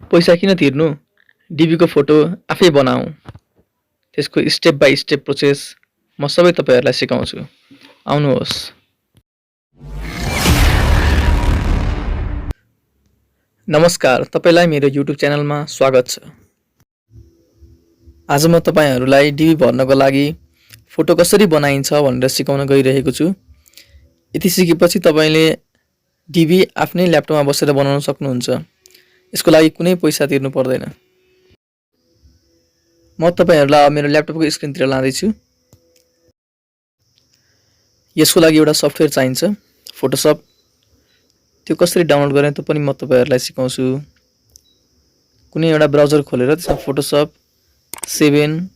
पैसा किन तिर्नु? डिबीको फोटो आफै बनाऊ। त्यसको स्टेप बाई स्टेप प्रोसेस म सबै तपाईहरुलाई सिकाउँछु। आउनुहोस्। नमस्कार, तपाईलाई मेरो YouTube च्यानलमा स्वागत छ। आज म तपाईहरुलाई डिबी भर्नको लागि फोटो कसरी बनाइन्छ भनेर सिकाउन गइरहेको छु। यति सिकेपछि तपाईले डिबी आफ्नै ल्यापटपमा बसेर बनाउन सक्नुहुन्छ। यसको लागि कुनै पैसा तिर्नु पर्दैन। म तपाईहरुलाई मेरो ल्यापटपको स्क्रिनतिर लाँदै छु। यसको लागि एउटा सफ्टवेयर चाहिन्छ, फोटोशप। त्यो कसरी डाउनलोड गर्ने त्यो पनि म तपाईहरुलाई सिकाउँछु। कुनै एउटा ब्राउजर खोलेर त्यसमा फोटोशप 7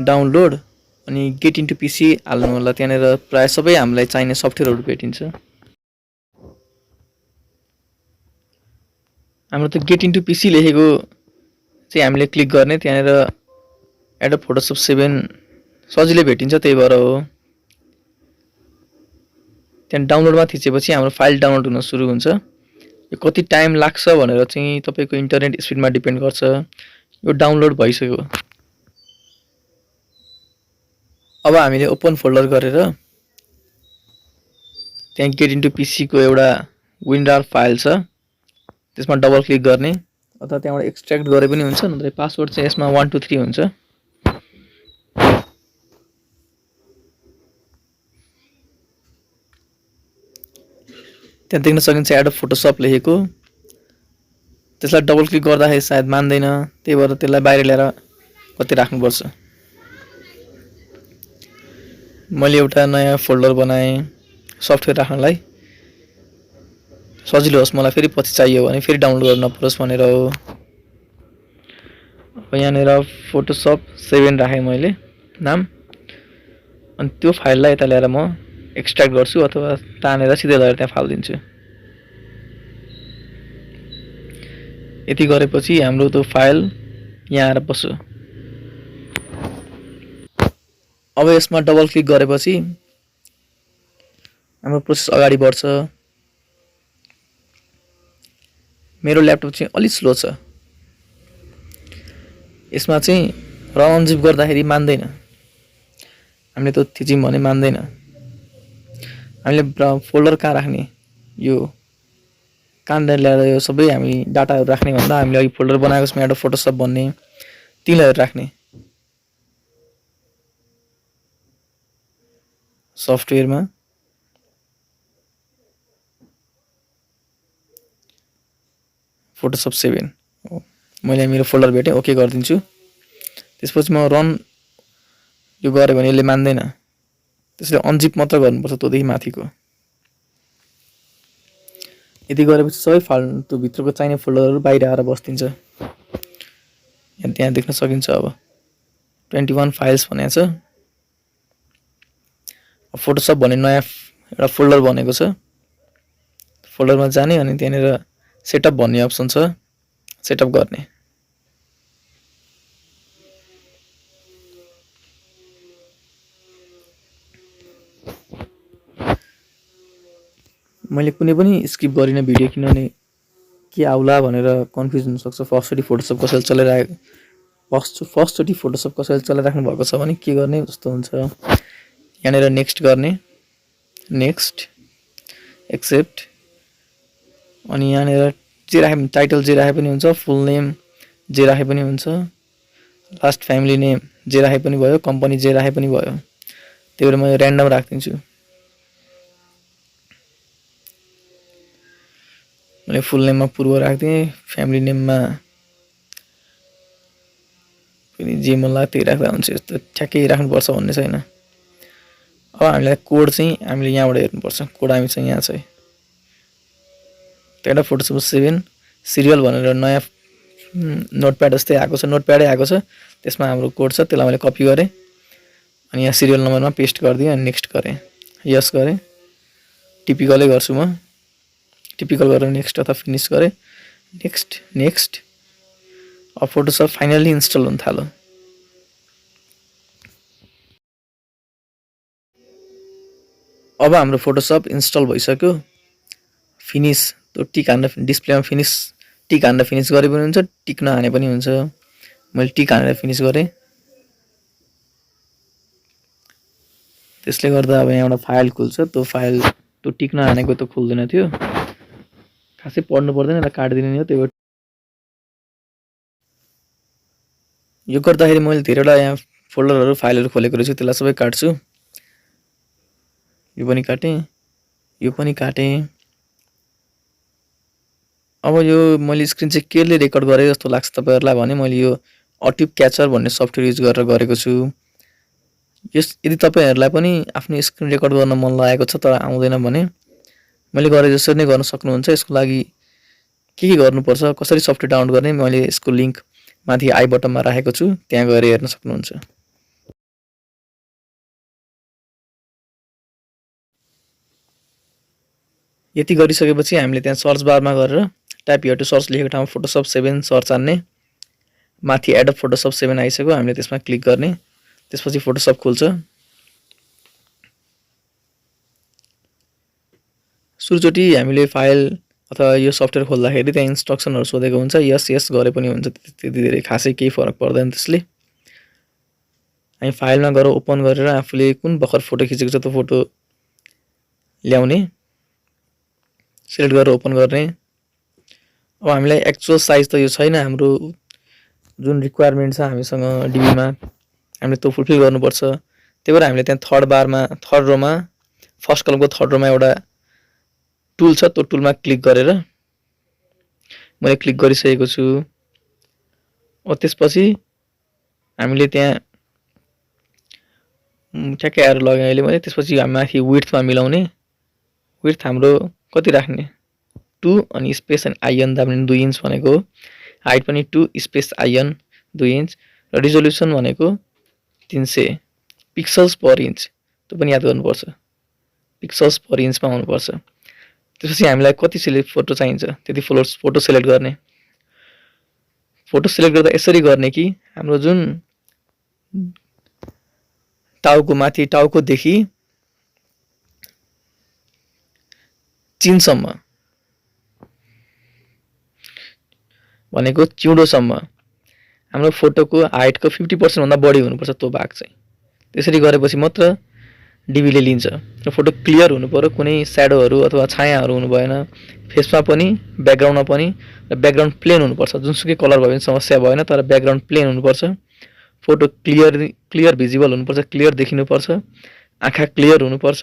डाउनलोड अनि गेट इन्टु पीसी हाल्नु होला। त्यहाँनेर प्राय सबै हामीलाई चाहिने सफ्टवेयरहरु भेटिन्छ। हाम्रो त गेट इन्टु पीसी लेखेको चाहिँ हामीले क्लिक गर्ने। त्यहाँनेर एड फोटोशप 7 सजिलै भेटिन्छ, त्यही भएर हो। त्यहाँ डाउनलोडमा थिचेपछि हाम्रो फाइल डाउनलोड हुन सुरु हुन्छ। यो कति टाइम लाग्छ भनेर चाहिँ तपाईको इन्टरनेट स्पिडमा डिपेन्ड गर्छ। यो डाउनलोड भइसक्यो। अब हामीले ओपन फोल्डर गरेर त्यहाँ गेट इन्टु पीसी को एउटा विनरार फाइल छ, त्यसमा डबल क्लिक गर्ने अथवा त्यहाँबाट एक्सट्र्याक्ट गरे पनि हुन्छ, नत्र पासवर्ड चाहिँ यसमा 123 हुन्छ। त्यहाँ देख्न सकिन्छ एड फोटोशप लेखेको। त्यसलाई डबल क्लिक गर्दाखेरि सायद मान्दैन, त्यही भएर त्यसलाई बाहिर ल्याएर कतै राख्नुपर्छ। मैले एउटा नयाँ फोल्डर बनाएँ सफ्टवेयर राख्नलाई। सजिलो होस् मलाई फेरि पछि चाहियो भने फेरि डाउनलोड गर्न नपरोस् भनेर हो। अब यहाँनेर फोटोशप 7 राखेँ मैले नाम। अनि त्यो फाइललाई यता ल्याएर म एक्सट्र्याक्ट गर्छु अथवा तानेर सिधै लगेर त्यहाँ फाल्दिन्छु। यति गरेपछि हाम्रो त्यो फाइल यहाँ आएर बस्यो। अब यसमा डबल क्लिक गरेपछि हाम्रो प्रोसेस अगाडि बढ्छ। मेरो ल्यापटप चाहिँ अलि स्लो छ। यसमा चाहिँ रन अनजिप गर्दाखेरि मान्दैन। हामीले त थिच्यौं भने मान्दैन। हामीले फोल्डर कहाँ राख्ने, यो कहाँनिर ल्याएर यो सबै हामी डाटाहरु राख्ने भन्दा हामीले अघि फोल्डर बनाएको छौं एउटा फोटोशप भन्ने, तिनीहरु राख्ने। सफ्टवेयरमा फोटोशप 7 मैले मेरो फोल्डर भेटे, ओके गर्दिन्छु। त्यसपछि म रन यो गरे भने यसले मान्दैन, त्यसले अनजिप मात्र गर्नुपर्छ त्योदेखि माथिको। यति गरेपछि सबै फाइल त्यो भित्रको चाहिने फोल्डरहरु बाहिर आएर बस्दिन्छ। यहाँ देख्न सकिन्छ अब 21 फाइल्स भनेको छ। फोटोशप भन्ने नयाँ एउटा फोल्डर बनेको छ। फोल्डरमा जाने अनि त्यहाँनेर सेटअप भन्ने अप्सन छ, सेटअप गर्ने। मैले कुनै पनि स्किप गरिन भिडियो, किनभने के आउला भनेर कन्फ्युज हुन सक्छ। फर्स्टचोटी फोटोशप कसैले चलाइरहेको फर्स्टचोटी फोटोशप कसैले चलाइराख्नु भएको छ भने के गर्ने जस्तो हुन्छ। यहाँनेर नेक्स्ट गर्ने, नेक्स्ट एक्सेप्ट। अनि यहाँनेर जे राखे टाइटल जे राखे पनि हुन्छ, फुल नेम जे राखे पनि हुन्छ, लास्ट फ्यामिली नेम जे राखे पनि भयो, कम्पनी जे राखे पनि भयो। त्यही भएर म र्यान्डम राख्दिन्छु। मैले फुल नेममा पूर्व राख्दिएँ, फ्यामिली नेममा पनि जे मन लाग्यो त्यही राख्दा हुन्छ। यस्तो ठ्याक्कै राख्नुपर्छ भन्ने छैन। अब हामीलाई कोड चाहिँ हामीले यहाँबाट हेर्नुपर्छ। कोड हामीसँग यहाँ छ। त्यहाँ फोटोशप 7 सिरियल भनेर नयाँ नोटप्याड जस्तै आएको छ, नोटप्याडै आएको छ। त्यसमा हाम्रो कोड छ, त्यसलाई मैले कपी गरेँ अनि यहाँ सिरियल नम्बरमा पेस्ट गरिदिएँ अनि नेक्स्ट गरेँ, यस गरेँ। टिपिकलै गर्छु म। टिपिकल गरेर नेक्स्ट अथवा फिनिश गरेँ, नेक्स्ट नेक्स्ट। अब फोटोशप फाइनली इन्स्टल हुन थाल्यो। अब हाम्रो फोटोशप इन्स्टल भइसक्यो। फिनिश त्यो टिक हानेर डिस्प्लेमा फिनिश टिक हानेर फिनिस गरे पनि हुन्छ, टिक नहाने पनि हुन्छ। मैले टिक हानेर फिनिस गरेँ। त्यसले गर्दा अब यहाँ एउटा फाइल खुल्छ, त्यो फाइल त्यो टिक नहानेको त खुल्दैन थियो। खासै पढ्नु पर्दैन, यसलाई काटिदिने हो। त्यो यो गर्दाखेरि मैले धेरैवटा यहाँ फोल्डरहरू फाइलहरू खोलेको रहेछु, त्यसलाई सबै काट्छु। यो पनि काटेँ, यो पनि काटेँ। अब यो मैले स्क्रिन चाहिँ केले रेकर्ड गरेँ जस्तो लाग्छ तपाईँहरूलाई भने मैले यो अट्युब क्याचर भन्ने सफ्टवेयर युज गरेर गरेको छु। यदि तपाईँहरूलाई पनि आफ्नो स्क्रिन रेकर्ड गर्न मन लागेको छ तर आउँदैन भने मैले गरे जसरी नै गर्न सक्नुहुन्छ। यसको लागि के गर्नुपर्छ, कसरी सफ्टवेयर डाउनलोड गर्ने, मैले यसको लिङ्क माथि आई बटनमा राखेको छु, त्यहाँ गएर हेर्न सक्नुहुन्छ। यति गरिसकेपछि हामीले त्यहाँ सर्च बारमा गरेर टाइप हियर टु सर्च लेखेको ठाउँमा फोटोसप 7 सर्च हान्ने। माथि एडोब फोटोसप 7 आइसक्यो, हामीले त्यसमा क्लिक गर्ने। त्यसपछि फोटोसप खुल्छ। सुरुचोटि हामीले फाइल अथवा यो सफ्टवेयर खोल्दाखेरि त्यहाँ इन्स्ट्रक्सनहरू सोधेको हुन्छ, यस यस गरे पनि हुन्छ, त्यति धेरै खासै केही फरक पर्दैन त्यसले। हामी फाइलमा गएर ओपन गरेर आफूले कुन भर्खर फोटो खिचेको छ त्यो फोटो ल्याउने, सिलेक्ट गरेर ओपन गर्ने। अब हामीलाई एक्चुअल साइज त यो छैन, हाम्रो जुन रिक्वायरमेन्ट छ हामीसँग डिबीमा हामीले त्यो फुलफिल गर्नुपर्छ। त्यही भएर हामीले त्यहाँ थर्ड बारमा थर्ड रोमा फर्स्ट कलमको थर्ड रोमा एउटा टुल छ, त्यो टुलमा क्लिक गरेर मैले क्लिक गरिसकेको छु। त्यसपछि हामीले त्यहाँ ठ्याक्कै एरो लगेँ अहिले मैले। त्यसपछि हामी माथि विड्थमा मिलाउने। विड्थ हाम्रो कति राख्ने 2 अनि स्पेस अनि आइएन दाब्ने 2 इन्च भनेको, हाइट पनि 2 स्पेस आइएन 2 इन्च र रिजोल्युसन भनेको 300 पिक्सल्स पर इन्च, त्यो पनि याद गर्नुपर्छ, पिक्सल्स पर इन्चमा आउनुपर्छ। त्यसपछि हामीलाई कति फोटो चाहिन्छ त्यति फोटो सेलेक्ट गर्ने। फोटो सेलेक्ट गर्दा यसरी गर्ने कि हाम्रो जुन टाउको माथि टाउकोदेखि चिनसम्म भनेको चिउँडोसम्म हाम्रो फोटोको हाइटको 50% भन्दा बढी हुनुपर्छ त्यो भाग चाहिँ। त्यसरी गरेपछि मात्र डिबीले लिन्छ। र फोटो क्लियर हुनु पर्यो, कुनै स्याडोहरू अथवा छायाहरू हुनु भएन, फेसमा पनि ब्याकग्राउन्डमा पनि, र ब्याकग्राउन्ड प्लेन हुनुपर्छ। जुनसुकै कलर भयो भने समस्या भएन, तर ब्याकग्राउन्ड प्लेन हुनुपर्छ। फोटो क्लियर भिजिबल हुनुपर्छ, क्लियर देखिनुपर्छ, आँखा क्लियर हुनुपर्छ।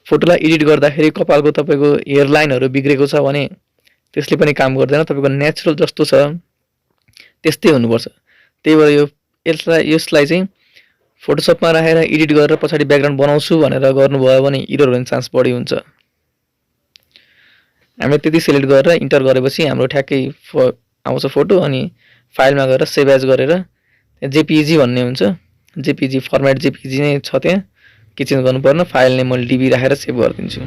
फोटोलाई एडिट गर्दाखेरि कपालको तपाईँको हेयर लाइनहरू बिग्रेको छ भने त्यसले पनि काम गर्दैन, तपाईँको नेचुरल जस्तो छ त्यस्तै हुनुपर्छ। त्यही भएर यसलाई चाहिँ फोटोसपमा राखेर एडिट गरेर पछाडि ब्याकग्राउन्ड बनाउँछु भनेर गर्नुभयो भने इरर हुने चान्स बढी हुन्छ। हामीले त्यति सिलेक्ट गरेर इन्टर गरेपछि हाम्रो ठ्याक्कै आउँछ फोटो। अनि फाइलमा गएर सेभ एज गरेर जेपिजी भन्ने हुन्छ, जेपिजी फर्मेट जेपिजी नै छ, त्यहाँ के चेन्ज गर्नु पर्न, फाइल नै मैले डिबी राखेर सेभ गरिदिन्छु।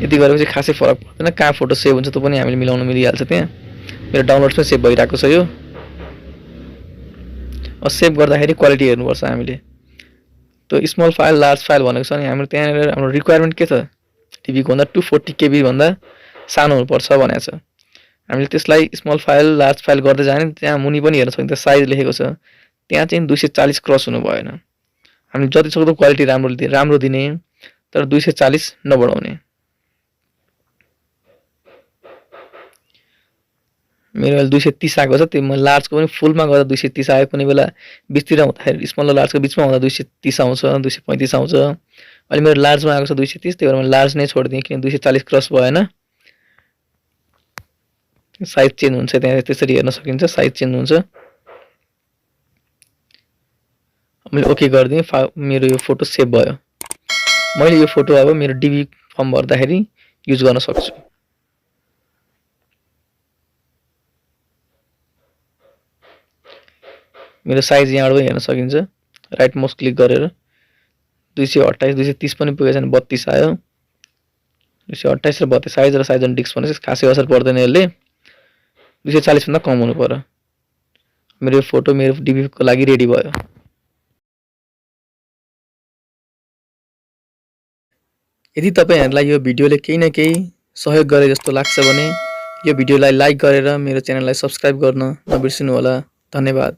यति गरेपछि खासै फरक पर्दैन, कहाँ फोटो सेभ हुन्छ त्यो पनि हामीले मिलाउन मिलिहाल्छ। त्यहाँ मेरो डाउनलोड्समै सेभ भइरहेको छ यो। सेभ गर्दाखेरि क्वालिटी हेर्नुपर्छ हामीले, त्यो स्मल फाइल लार्ज फाइल भनेको छ नि। हाम्रो त्यहाँनिर हाम्रो रिक्वायरमेन्ट के छ, डिबीको भन्दा 240 KB भन्दा सानो हुनुपर्छ भनेको छ। हामीले त्यसलाई स्मल फाइल लार्ज फाइल गर्दै जाने। त्यहाँ मुनि पनि हेर्न सकिन्छ साइज लेखेको छ, त्यहाँ चाहिँ 240 क्रस हुनु भएन। हामीले जति सक्दो क्वालिटी राम्रो दिने, तर 240 नबढाउने। मेरो अहिले 230 आएको छ, त्यो म लार्जको पनि फुलमा गर्दा 230 आयो, कुनै बेला बिचतिर हुँदाखेरि स्मल र लार्जको बिचमा हुँदा 230 आउँछ, 235 आउँछ। अहिले मेरो लार्जमा आएको छ 230, त्यही भएर मैले लार्ज नै छोडिदिएँ, किन 240 क्रस भएन। साइज चेन्ज हुन्छ, त्यहाँ त्यसरी हेर्न सकिन्छ, साइज चेन्ज हुन्छ। मैले ओके गरिदिएँ, मेरो यो फोटो सेभ भयो। मैले यो फोटो अब मेरो डिबी फर्म भर्दाखेरि युज गर्न सक्छु। मेरो साइज यहाँबाट पनि हेर्न सकिन्छ, राइट माउस क्लिक गरेर 228 230 पनि पुगेछ भने 32 आयो। 228 र 32 साइज र साइज अन डिस्क भने खासै असर पर्दैन यसले, 240 भन्दा कम हुनु पर्यो। मेरो यो फोटो मेरो डिबीको लागि रेडी भयो। यदि तपाईहरुलाई यो भिडियोले केही न केही सहयोग गरे जस्तो लाग्छ भने यो भिडियोलाई लाइक गरेर मेरो च्यानललाई सब्स्क्राइब गर्न नबिर्सिनु होला। धन्यवाद।